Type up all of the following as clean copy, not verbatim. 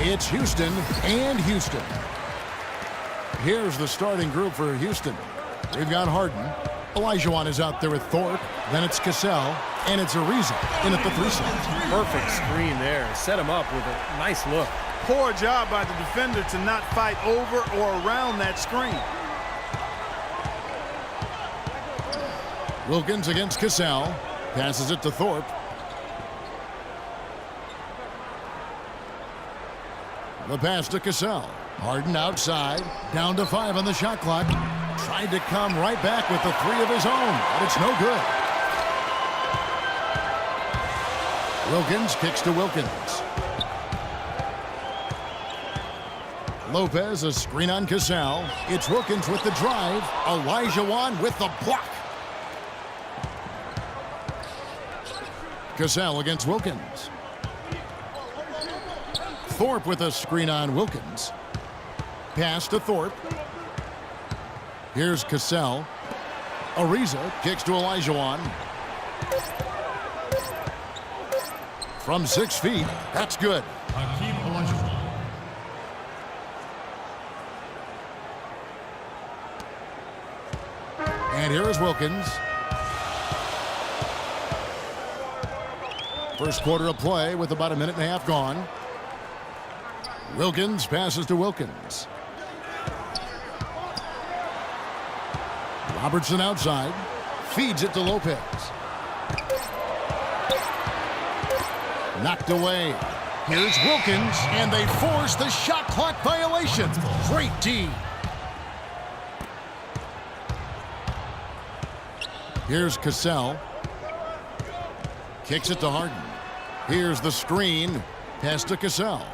It's Houston and Houston. Here's the starting group for Houston. We've got Harden. Olajuwon is out there with Thorpe. Then it's Cassell. And it's Ariza in at the 3 slot. Perfect screen there. Set him up with a nice look. Poor job by the defender to not fight over or around that screen. Wilkins against Cassell. Passes it to Thorpe. The pass to Cassell. Harden outside. Down to 5 on the shot clock. Tried to come right back with the 3 of his own, but it's no good. Wilkins kicks to Wilkins. Lopez, a screen on Cassell. It's Wilkins with the drive. Olajuwon with the block. Cassell against Wilkins. Thorpe with a screen on Wilkins. Pass to Thorpe. Here's Cassell. Ariza kicks to Olajuwon. From 6 feet, that's good. And here is Wilkins. First quarter of play with about a minute and a half gone. Wilkins passes to Wilkins. Robertson outside. Feeds it to Lopez. Knocked away. Here's Wilkins, and they force the shot clock violation. Great D. Here's Cassell. Kicks it to Harden. Here's the screen. Pass to Cassell.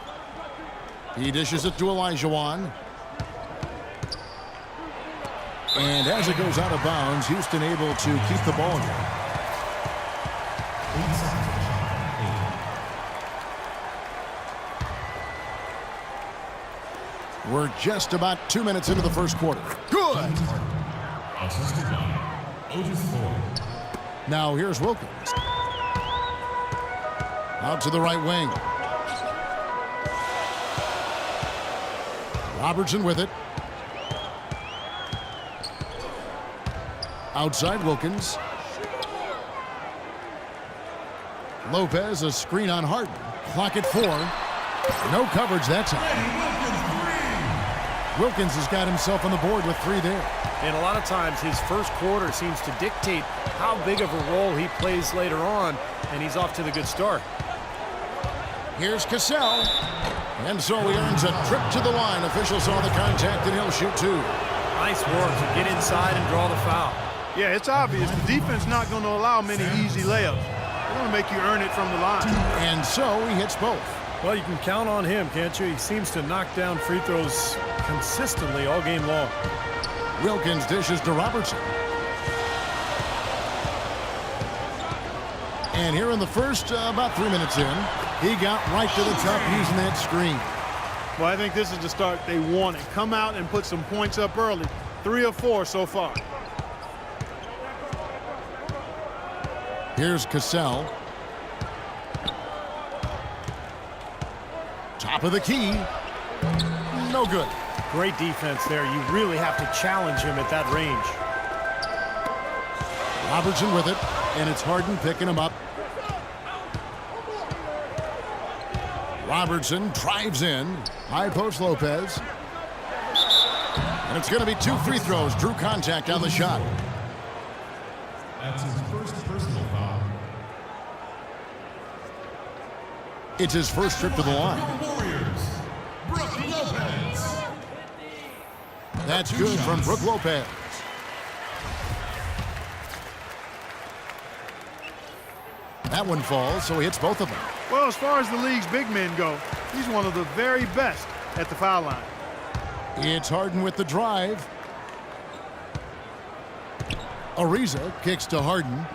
He dishes it to Olajuwon. And as it goes out of bounds, Houston able to keep the ball here. We're just about 2 minutes into the first quarter. Good! Now here's Wilkins. Out to the right wing. Robertson with it. Outside Wilkins. Lopez, a screen on Harden. Clock at 4. No coverage that time. Wilkins has got himself on the board with 3 there. And a lot of times his first quarter seems to dictate how big of a role he plays later on, and he's off to the good start. Here's Cassell. And so he earns a trip to the line. Official saw the contact, and he'll shoot 2. Nice work to get inside and draw the foul. Yeah, it's obvious. The defense not going to allow many easy layups. They're going to make you earn it from the line. And so he hits both. Well, you can count on him, can't you? He seems to knock down free throws consistently all game long. Wilkins dishes to Robertson. And here in the first, about 3 minutes in, he got right to the top using that screen. Well, I think this is the start they wanted. Come out and put some points up early. 3 of 4 so far. Here's Cassell. Top of the key. No good. Great defense there. You really have to challenge him at that range. Robertson with it, and it's Harden picking him up. Robertson drives in. High post Lopez. And it's going to be 2 free throws. Drew contact on the shot. That's his first personal foul. It's his first trip to the line. That's good from Brook Lopez. That one falls, so he hits both of them. Well, as far as the league's big men go, he's one of the very best at the foul line. It's Harden with the drive. Ariza kicks to Harden.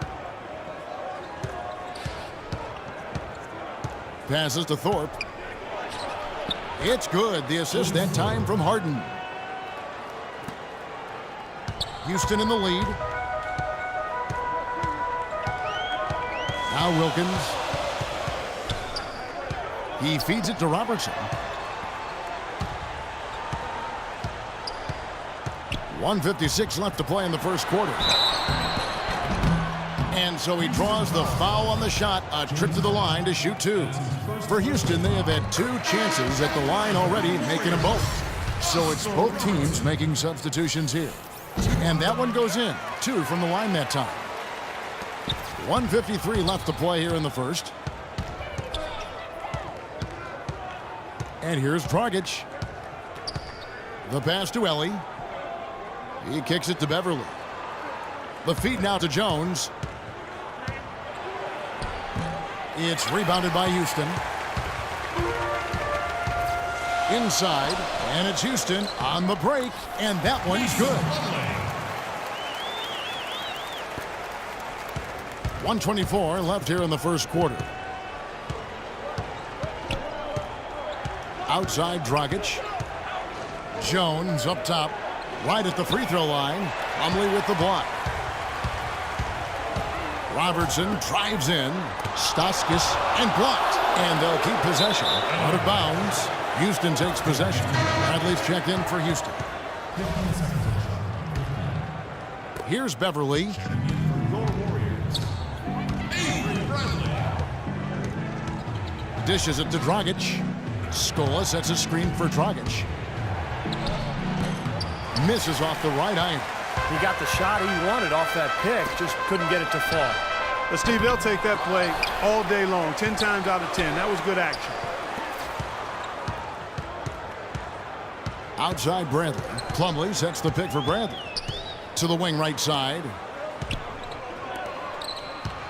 Passes to Thorpe. It's good. The assist that time from Harden. Houston in the lead. Now Wilkins. He feeds it to Robertson. 1:56 left to play in the first quarter. And so he draws the foul on the shot, a trip to the line to shoot two. For Houston, they have had 2 chances at the line already, making them both. So it's both teams making substitutions here. And that one goes in, 2 from the line that time. 1:53 left to play here in the first. And here's Dragic. The pass to Ellie. He kicks it to Beverly. The feed now to Jones. It's rebounded by Houston. Inside, and it's Houston on the break, and that one's good. 1:24 left here in the first quarter. Outside Dragic. Jones up top, right at the free throw line. Plumlee with the block. Robertson drives in. Stauskas and blocked. And they'll keep possession. Out of bounds. Houston takes possession. Bradley's checked in for Houston. Here's Beverly. Dishes it to Dragic. Scola sets a screen for Dragic. Misses off the right iron. He got the shot he wanted off that pick, just couldn't get it to fall. But Steve, they'll take that play all day long, 10 times out of 10. That was good action. Outside Bradley. Plumlee sets the pick for Bradley. To the wing right side.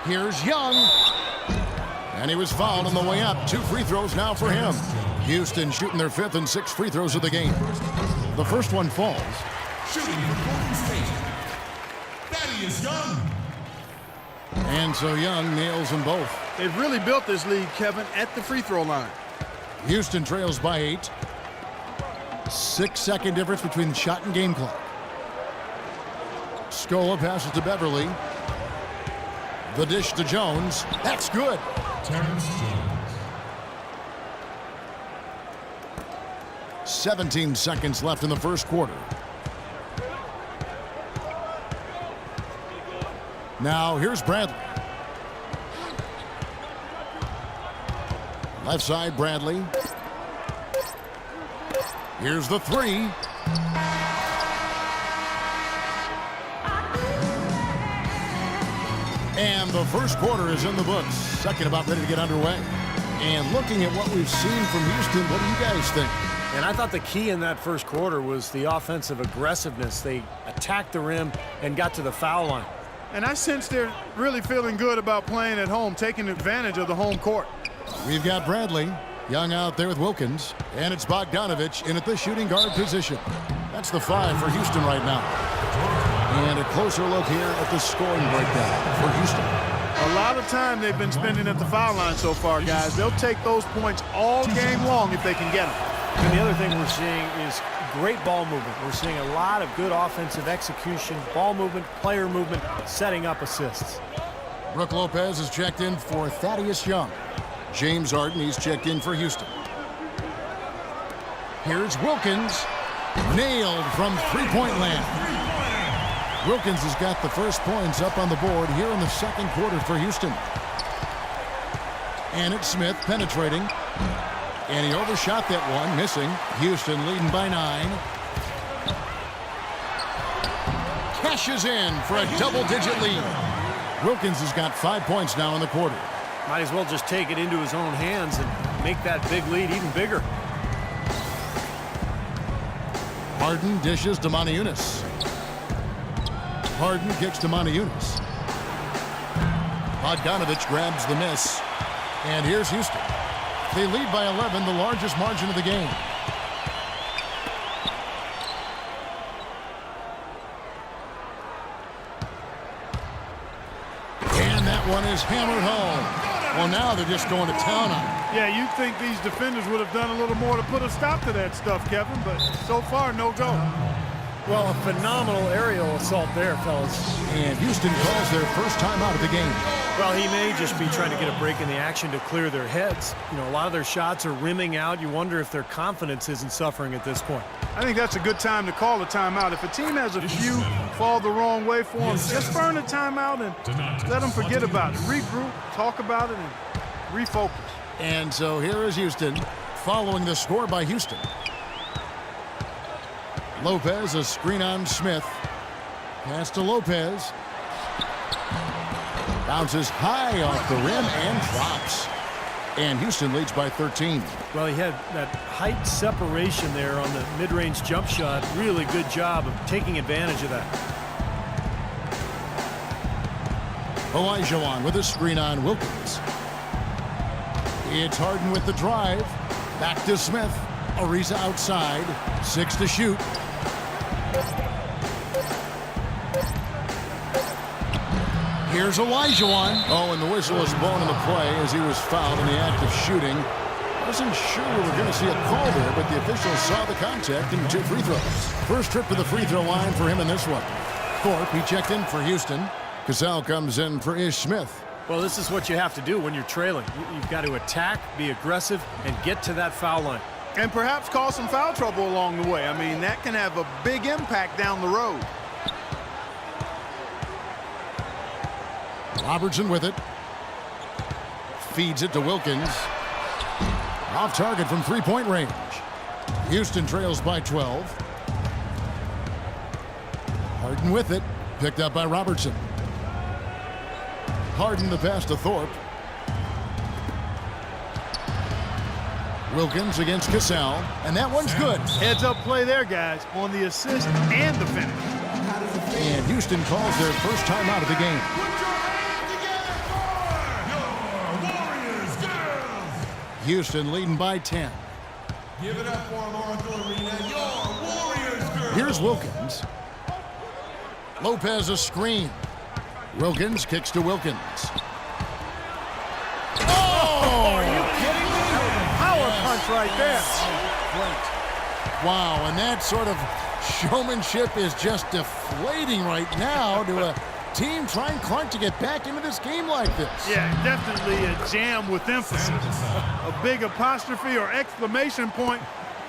Here's Young. And he was fouled on the way up. 2 free throws now for him. Houston shooting their 5th and 6th free throws of the game. The first one falls. Shooting for Golden State. Thaddeus Young. And so Young nails them both. They've really built this lead, Kevin, at the free throw line. Houston trails by 8. 6-second difference between the shot and game clock. Scola passes to Beverly. The dish to Jones. That's good. Terrence Jones. 17 seconds left in the first quarter. Now here's Bradley. Left side Bradley. Here's the 3. And the first quarter is in the books. Second about ready to get underway. And looking at what we've seen from Houston, what do you guys think? And I thought the key in that first quarter was the offensive aggressiveness. They attacked the rim and got to the foul line. And I sense they're really feeling good about playing at home, taking advantage of the home court. We've got Bradley. Young out there with Wilkins. And it's Bogdanovich in at the shooting guard position. That's the 5 for Houston right now. And a closer look here at the scoring breakdown for Houston. A lot of time they've been spending at the foul line so far, guys. They'll take those points all game long if they can get them. And the other thing we're seeing is great ball movement. We're seeing a lot of good offensive execution, ball movement, player movement, setting up assists. Brook Lopez is checked in for Thaddeus Young. James Harden, he's checked in for Houston. Here's Wilkins. Nailed from three-point land. Wilkins has got the first points up on the board here in the second quarter for Houston. And it's Smith penetrating. And he overshot that one, missing. Houston leading by 9. Cashes in for a double-digit lead. Wilkins has got 5 points now in the quarter. Might as well just take it into his own hands and make that big lead even bigger. Harden dishes to Moniunas. Harden kicks to Moniunas. Bogdanovich grabs the miss. And here's Houston. They lead by 11, the largest margin of the game. And that one is hammered home. Well, now they're just going to town on it. Yeah, you'd think these defenders would have done a little more to put a stop to that stuff, Kevin, but so far, no go. Well, a phenomenal aerial assault there, fellas. And Houston calls their first time out of the game. Well, he may just be trying to get a break in the action to clear their heads. You know, a lot of their shots are rimming out. You wonder if their confidence isn't suffering at this point. I think that's a good time to call a timeout. If a team has a few fall the wrong way for them, just burn a timeout and let them forget about it. Regroup, talk about it, and refocus. And so here is Houston following the score by Houston. Lopez, a screen on Smith. Pass to Lopez. Bounces high off the rim and drops. And Houston leads by 13. Well, he had that height separation there on the mid-range jump shot. Really good job of taking advantage of that. Olajuwon with a screen on Wilkins. It's Harden with the drive. Back to Smith. Ariza outside. 6 to shoot. Here's Olajuwon. Oh, and the whistle was blown in the play as he was fouled in the act of shooting. Wasn't sure we were going to see a call there, but the officials saw the contact and 2 free throws. First trip to the free throw line for him in this one. Thorpe, he checked in for Houston. Cassell comes in for Ish Smith. Well, this is what you have to do when you're trailing. You've got to attack, be aggressive, and get to that foul line. And perhaps cause some foul trouble along the way. I mean, that can have a big impact down the road. Robertson with it. Feeds it to Wilkins. Off target from three-point range. Houston trails by 12. Harden with it. Picked up by Robertson. Harden the pass to Thorpe. Wilkins against Cassell. And that one's good. Heads-up play there, guys, on the assist and the finish. And Houston calls their first time out of the game. Houston leading by 10. Give it up for Oracle Arena, your Warriors girl. Here's Wilkins. Lopez a screen. Wilkins kicks to Wilkins. Oh! Are you kidding me? Power punch right there. Wow, and that sort of showmanship is just deflating right now to a team trying Clark to get back into this game like this. Yeah, definitely a jam with emphasis. A big apostrophe or exclamation point.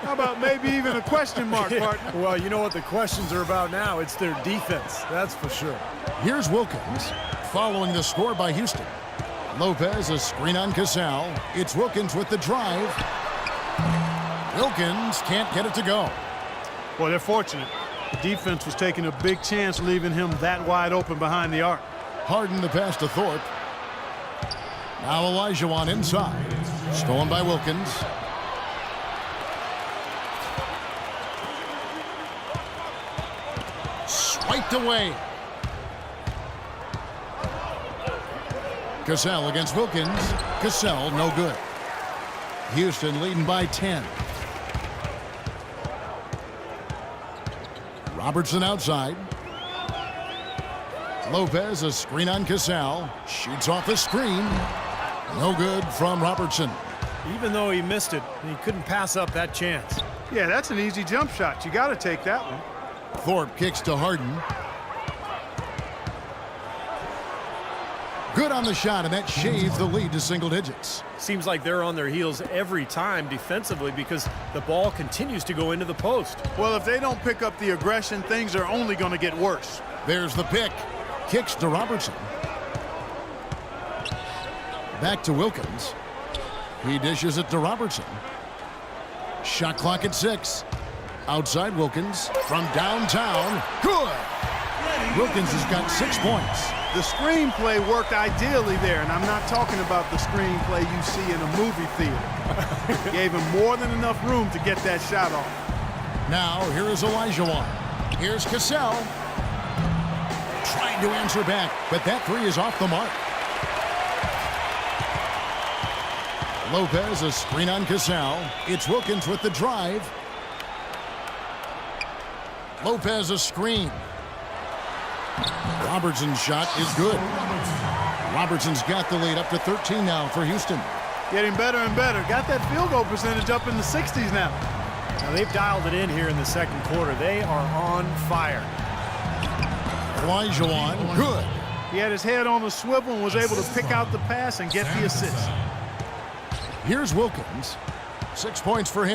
How about maybe even a question mark, partner? Well, you know what the questions are about now. It's their defense, that's for sure. Here's Wilkins following the score by Houston. Lopez a screen on Cassell. It's Wilkins with the drive. Wilkins can't get it to go. Well, they're fortunate. The defense was taking a big chance leaving him that wide open behind the arc. Harden the pass to Thorpe. Now Olajuwon inside. Stolen by Wilkins. Swiped away. Cassell against Wilkins. Cassell no good. Houston leading by 10. Robertson outside. Lopez a screen on Cassell. Shoots off the screen. No good from Robertson. Even though he missed it, he couldn't pass up that chance. Yeah, that's an easy jump shot. You got to take that one. Thorpe kicks to Harden. Good on the shot, and that shaves the lead to single digits. Seems like they're on their heels every time defensively because the ball continues to go into the post. Well, if they don't pick up the aggression, things are only going to get worse. There's the pick. Kicks to Robertson. Back to Wilkins. He dishes it to Robertson. Shot clock at 6. Outside Wilkins from downtown. Good. Wilkins has got 6 points. The screenplay worked ideally there, and I'm not talking about the screenplay you see in a movie theater. Gave him more than enough room to get that shot off. Now, here is Olajuwon. Here's Cassell. Trying to answer back, but that 3 is off the mark. Lopez a screen on Cassell. It's Wilkins with the drive. Lopez a screen. Robertson's shot is good. Robertson's got the lead up to 13 now for Houston. Getting better and better. Got that field goal percentage up in the 60s now. Now they've dialed it in here in the second quarter. They are on fire. Olajuwon, good. He had his head on a swivel and was able to pick out the pass and get the assist. Here's Wilkins. 6 points for him.